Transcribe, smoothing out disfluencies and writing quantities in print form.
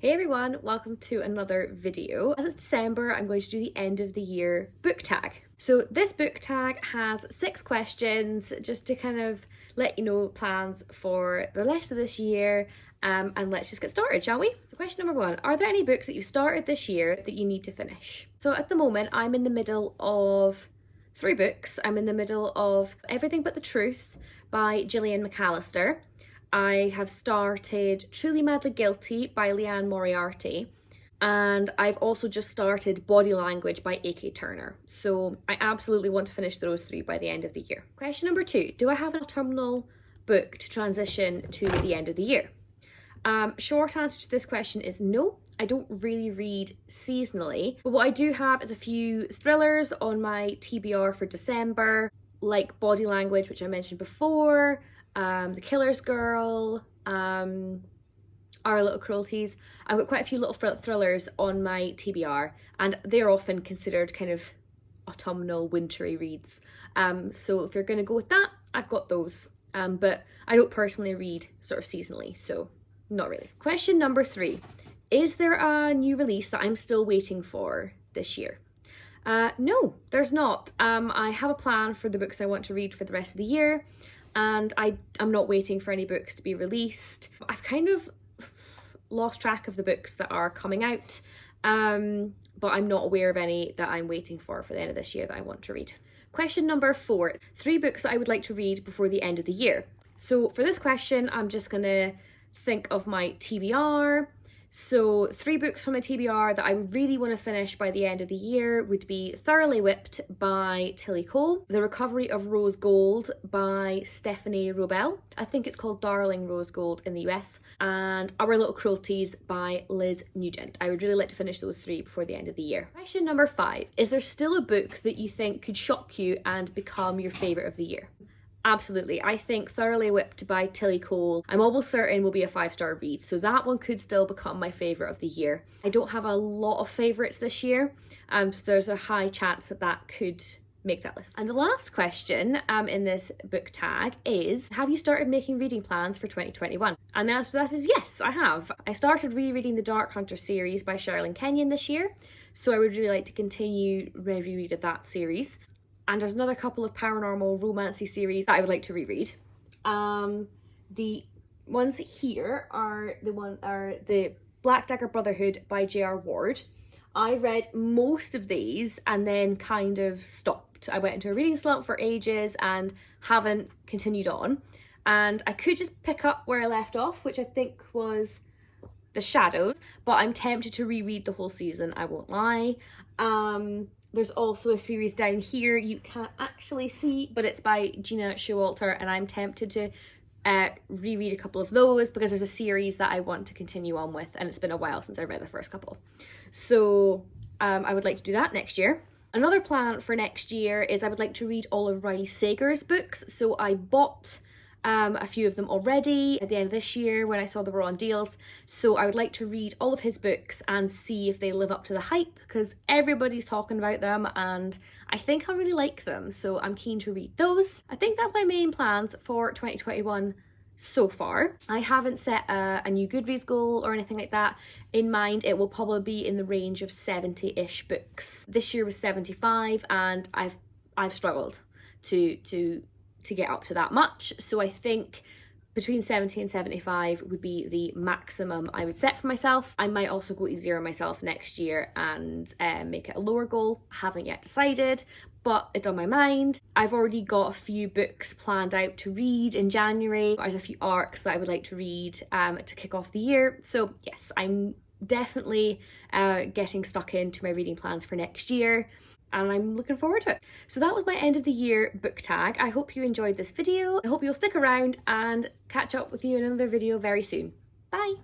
Hey everyone, welcome to another video. As it's December, I'm going to do the end of the year book tag. So this book tag has 6 questions just to kind of let you know plans for the rest of this year. And let's just get started, shall we? So question number 1, are there any books that you've started this year that you need to finish? So at the moment, I'm in the middle of 3 books. I'm in the middle of Everything But the Truth by Gillian McAllister. I have started Truly Madly Guilty by Leanne Moriarty, and I've also just started Body Language by A.K. Turner. So I absolutely want to finish those 3 by the end of the year. Question number 2, do I have an autumnal book to transition to the end of the year? Short answer to this question is no. I don't really read seasonally, but what I do have is a few thrillers on my TBR for December, like Body Language, which I mentioned before, The Killer's Girl, Our Little Cruelties. I've got quite a few little thrillers on my TBR, and they're often considered kind of autumnal, wintry reads. So if you're going to go with that, I've got those. But I don't personally read sort of seasonally, so not really. Question number 3, is there a new release that I'm still waiting for this year? No, there's not. I have a plan for the books I want to read for the rest of the year, and I'm not waiting for any books to be released. I've kind of lost track of the books that are coming out, but I'm not aware of any that I'm waiting for the end of this year that I want to read. Question number 4, 3 books that I would like to read before the end of the year. So for this question, I'm just gonna think of my TBR. So 3 books from my TBR that I really want to finish by the end of the year would be Thoroughly Whipped by Tilly Cole, The Recovery of Rose Gold by Stephanie Robel, I think it's called Darling Rose Gold in the US, and Our Little Cruelties by Liz Nugent. I would really like to finish those 3 before the end of the year. Question number 5, is there still a book that you think could shock you and become your favourite of the year? Absolutely. I think Thoroughly Whipped by Tilly Cole, I'm almost certain will be a 5-star read, so that one could still become my favourite of the year. I don't have a lot of favourites this year, so there's a high chance that that could make that list. And the last question in this book tag is, have you started making reading plans for 2021? And the answer to that is yes, I have. I started rereading the Dark Hunter series by Sherilyn Kenyon this year, so I would really like to continue reread of that series. And there's another couple of paranormal romancy series that I would like to reread. The ones here are the Black Dagger Brotherhood by J.R. Ward. I read most of these and then kind of stopped. I went into a reading slump for ages and haven't continued on. And I could just pick up where I left off, which I think was The Shadows, but I'm tempted to reread the whole season, I won't lie. There's also a series down here you can't actually see, but it's by Gina Showalter, and I'm tempted to reread a couple of those because there's a series that I want to continue on with, and it's been a while since I read the first couple. So I would like to do that next year. Another plan for next year is I would like to read all of Riley Sager's books. So I bought a few of them already at the end of this year when I saw they were on deals. So I would like to read all of his books and see if they live up to the hype, because everybody's talking about them and I think I really like them. So I'm keen to read those. I think that's my main plans for 2021 so far. I haven't set a new Goodreads goal or anything like that in mind. It will probably be in the range of 70-ish books. This year was 75 and I've struggled to get up to that much, so I think between 70 and 75 would be the maximum I would set for myself. I might also go easier on myself next year and make it a lower goal. I haven't yet decided, but it's on my mind. I've already got a few books planned out to read in January. There's a few arcs that I would like to read to kick off the year. So yes, I'm definitely getting stuck into my reading plans for next year, and I'm looking forward to it. So that was my end of the year book tag. I hope you enjoyed this video. I hope you'll stick around and catch up with you in another video very soon. Bye!